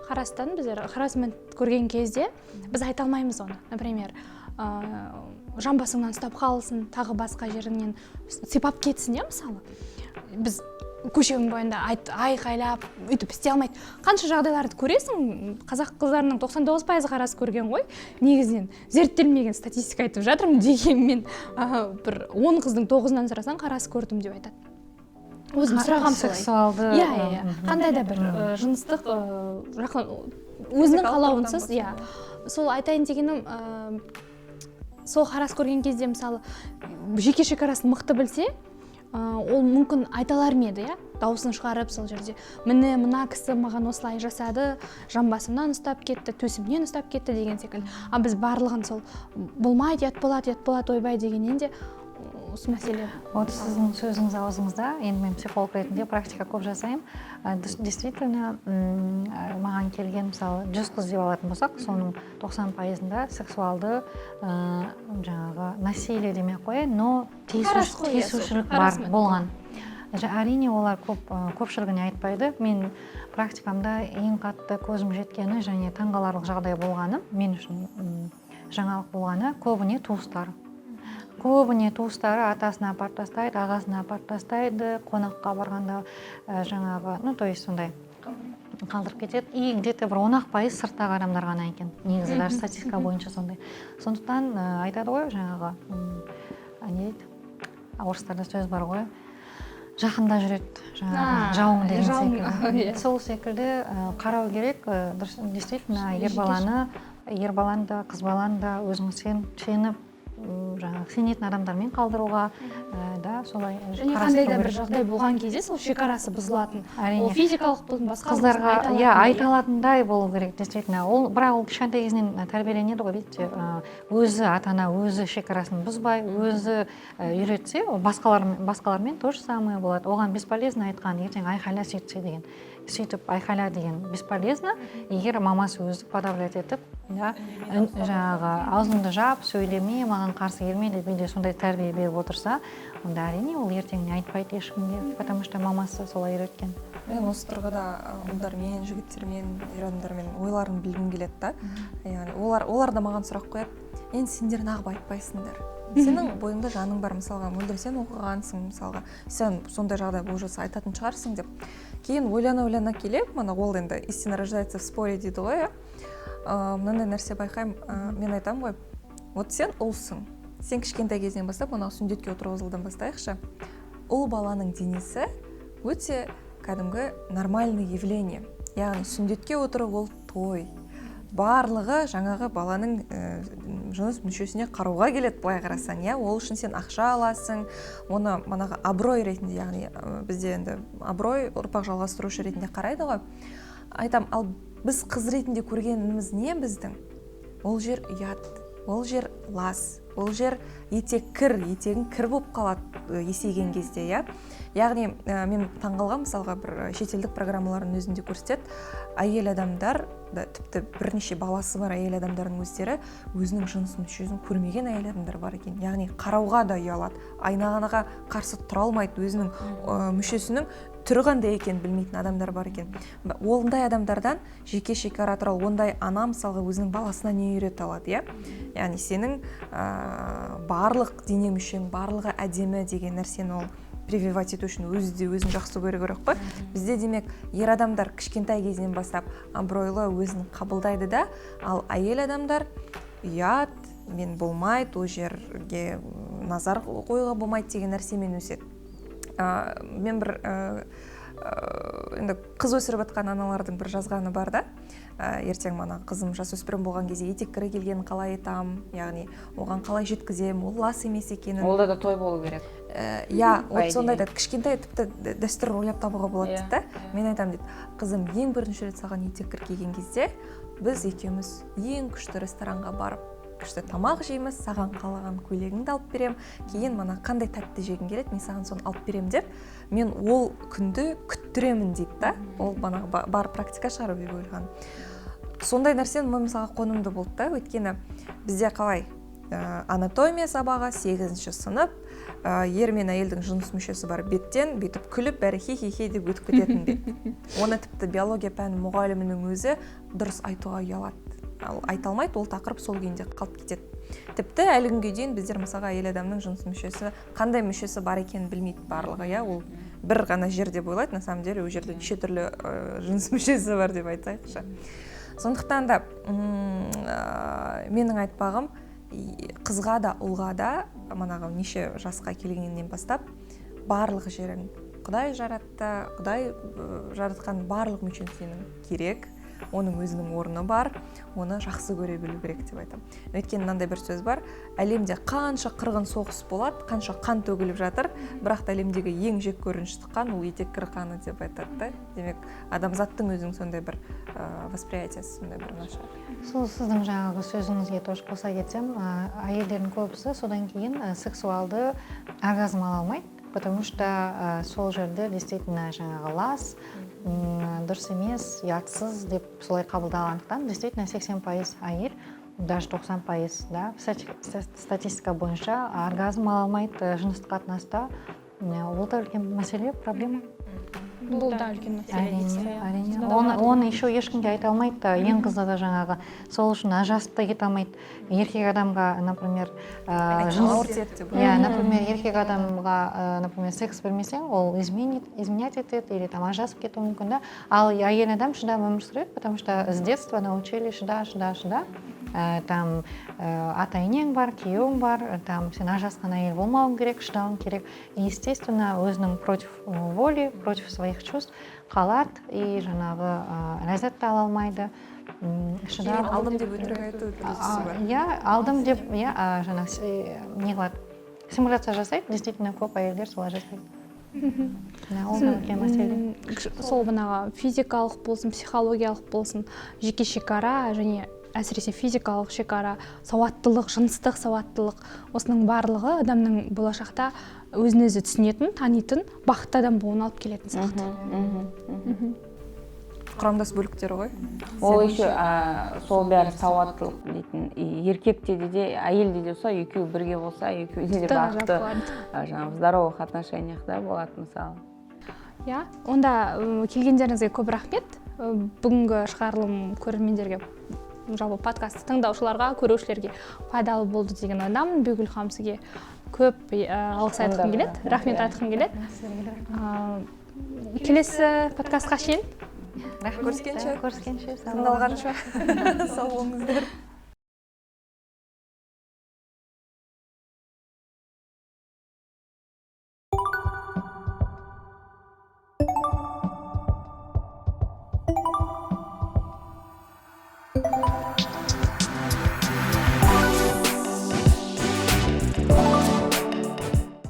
Харастан біздер харасмент көрген кезде біз айта алмаймыз оны. Например, жан басыңнан ұстап қалсын, тағы басқа жеріңнен сипап кетсін, мысалы. Біз көшенің бойында айқайлап, өйтіп істей алмайды. Қанша жағдайларды көресің, қазақ қыздарының 99% қарасы көрген ғой. Негізінен зерттелмеген статистика айтып жатырмын дегенмен, бір 10 қыздың 9-нан сұрасаң қарасы көрдім деп айтады. Өзім сұрағам солай. Иә, қандай да бір жыныстық жақын өзінің қалауынсыз, иә. Сол айтайын дегенім, сол харас көрген кезде мысалы жеке шекарасын мықты білсе, ол мүмкін айта алар ма еді, дауысын шығарып сол жерде міне мына кісі маған осылай жасады, жамбасымнан ұстап кетті, төсімнен ұстап кетті деген секілді. Біз барлығын сол болмайды, ят болады ойбай дегеннен де осы мәселе. Вот сіздің сөзіңіз аузыңызда, енді мен психолог ретінде практика көп жасаймын. Действительно, маған келген, мысалы, 100 қыз деп алатын болсақ, соның 90%-ында сексуалды жаңағы насилие демей қояйын, но тиісушілік бар болған. Әрине олар көпшілігіне айтпайды. Мен практикамда ең қатты көзім жеткені және таңғаларлық жағдай болғаны, мен үшін жаңалық болғаны көбіне туыстары. Көбіне туыстары атасына апарып тастайды, ағасына апарып тастайды, қонаққа барғанда жаңағы, то есть сондай қалдырып кетеді. И где-то бір 10% сырттағы адамдар ғана екен. Негізі даже статистика бойынша сондай. Сондықтан айтады ғой жаңағы, не дейді, орыстарда сөз бар ғой, жақында жүреді, жаңағы жауың деген секілді. Сол секілді қарау керек, действительно, ер баланы да, қыз баланы да өзің сеніп, жаңағы сенетін адамдармен қалдыруға, солай және қандай да бір жағдай болған кезде сол шекарасы бұзылатын. Ол физикалық болсын, басқа қыздарға айта алатындай болу керек, действительно. Бірақ ол кішкентай кезінен тәрбиеленеді ғой, видите, өзі ата-ана өзі шекарасын бұзбай, өзі үйретсе, басқалармен то же самое болады. Оған бесполезно айтқан, ертең айқайла сөйтсе деген. Сөйтіп айқайла деген бесполезно, егер мамасы өзі подавлять етіп, жаңағы аузыңды жап, сөйлеме, маған қарсы келме деп сондай тәрбие беріп отырса, онда әрине ол ертең айтпайды ешкімге, потому что мамасы солай үйреткен. Мен осы тұрғыда ұлдармен, жігіттермен, ер адамдармен ойларын білгім келеді да. Яғни олар да маған сұрақ қояды, енді сендер нағып айтпайсыңдар. Сенің бойыңда жаның бар, мысалға, мөлдір сен оқығансың, мысалға, сен сондай жағдай болып жатса айтатын шығарсың деп. Кейін ойлана келе, мана ол енді истина рождается в споре дейді ғой, мынандай нәрсе байқаймын, мен айтамын ғой, вот сен ұлсың, сен кішкентай кезінен бастап, мына сүндетке отырғызылдан бастайықшы, ұл баланың денесі өте кәдімгі нормальный явление, яғни сүндетке отыру ол той. Барлығы жаңағы баланың жыныс мүшесіне қарауға келеді, былай қарасаң, ол үшін сен ақша аласың, оны манағы абырой ретінде, яғни бізде енді абырой ұрпақ жалғастырушы ретінде қарайды ғой. Айтам, ал біз қыз ретінде көргеніміз не біздің? Ол жер ұят, ол жер лас, ол жер етегің кір болып қалады есейген кезде, Яғни, мен таңғалған, мысалға, бір шетелдік программалардың өзінде көрсетеді, әйел адамдар, тіпті бірнеше баласы бар әйел адамдардың өздері өзінің жыныс мүшесін көрмеген әйел адамдар бар екен. Яғни, қарауға да ұялады, айнаға қарсы тұра алмайды, өзінің мүшесінің түрі қандай екенін білмейтін адамдар бар екен. Ондай адамдардан жеке шекара туралы, ондай ана мысалға өзінің баласына не үйрете алады, Яғни, сенің барлық дене мүшең, барлығы әдемі деген нәрсені ол прививать ету үшін өзін жақсы көру керек қой. Бізде демек ер адамдар кішкентай кезінен бастап абыройлы өзін қабылдайды да, ал әйел адамдар ұят, мен болмайды, ол жерге назар қоюға болмайды деген нәрсемен өседі. Мен бір енді қыз өсіріп жатқан аналардың бір жазғаны бар да, ертең мана қызым жасөспірім болған кезде етек кірі келгенін қалай айтам, яғни оған қалай жеткізем, ол лас емес екенін. Олда да той болу керек. Вот сондай да кішкентай тіпті дәстүр ойлап табуға болады дейді. Мен айтам дейді, қызым, ең бірінші рет саған етек кір келген кезде біз екеуміз ең күшті ресторанға барып, күшті тамақ жейміз, саған қалаған көйлегіңді алып берем, кейін мана қандай тәтті жегің келеді, мен саған соны алып берем деп, мен ол күнді күттіремін дейді да. Ол бар практика шығар деп ойлаған. Сондай нәрсен мысалға қонымды болды да, өйткені бізде қалай анатомия сабағы 8-ші сынып, ер мен әйелдің жыныс мүшесі бар, беттен бүйтіп күліп, бәрі хе-хе-хе деп өтіп кететін бе. Оны тіпті биология пәні мұғалімінің өзі дұрыс айтуға ұялады. Ал айта алмайды, ол тақырып сол күйінде қалып кетеді. Тіпті әлі күнге дейін біздер мысалға әйел адамның жыныс мүшесі, қандай мүшесі бар екенін білмейді барлығы, ол бір ғана жер деп ойлайды, на самом деле ол жерде неше түрлі жыныс мүшесі бар деп айтайықшы. Сондықтан да менің айтпағым, қызға да ұлға да манағы неше жасқа келгеннен бастап барлық жерің Құдай жаратты, Құдай жаратқан барлық мүшең сенің керек. оның өзінің орны бар, оны жақсы көре білу керек деп айтамын. Өйткені мынандай бір сөз бар, әлемде қанша қырғын соғыс болады, қанша қан төгіліп жатыр, бірақ та әлемдегі ең жек көрінішті қан ол етеккір қаны деп айтады да. Демек, адамзаттың өзінің сондай бір восприятиясы, сондай бір нашар. Сол сіздің жаңағы сөзіңізге тоже қоса кетсем, әйелдердің көбісі содан кейін сексуалды оргазм ала алмайды, потому что сол жерде действительно жаңағы лас, дұрыс емес, ұятсыз деп солай қабылдағандықтан, действительно 80% әйел, даже 90%, да, статистика бойынша оргазм ала алмайды жыныстық қатынаста. Ол да үлкен мәселе, проблема. Бұл да үлкен мәселе. Әрине. Оны еще ешкімге айта алмайды. Ең қызығы да жаңағы сол үшін ажырасып та кете алмайды. Еркек адамға, например, например, еркек адамға, например, секс бермесең, ол изменять етеді или там ажырасып кетуі мүмкін да. Ал әйел адам шыдап өмір сүреді, потому что с детства научили шыда. Там ата-енең бар, күйеуің бар, там сен ажырасқан әйел болмауың керек, шыдауың керек. Естественно, өзінің против воли, против своих чувств қалады и жаңағы ләззат ала алмайды. Алдым деп өтірік айту дұрысы бар. Иә, алдым деп, жаңағы не қылады, симуляция жасайды, действительно көп әйелдер солай жасайды. Ол да үлкен мәселе. Сол бұнағы физикалық болсын, психологиялық болсын, жеке шекара және әсіресе физикалық шекара, сауаттылық, жыныстық сауаттылық, осының барлығы адамның болашақта өзін өзі түсінетін, танитын, бақытты адам болуына алып келетін сияқты. Құрамдас бөліктері ғой. Ол еще сол бәрі сауаттылық дейтін. Еркекте де, әйелде де болса, екеуі бірге болса, екеуі де бақытты, жаңағы здоровых отношениях болады мысалы. Иә, онда келгендеріңізге көп рахмет. Бүгінгі шығарылым көрермендерге, жалпы подкасты тыңдаушыларға, көрушілерге пайдалы болды деген ойдамын. Бибігүл ханым, сізге көп алғыс айтқым келеді, рахмет айтқым келеді. Келесі подкастқа шейін Көріскенше, тыңдалғанша сау болыңыздар.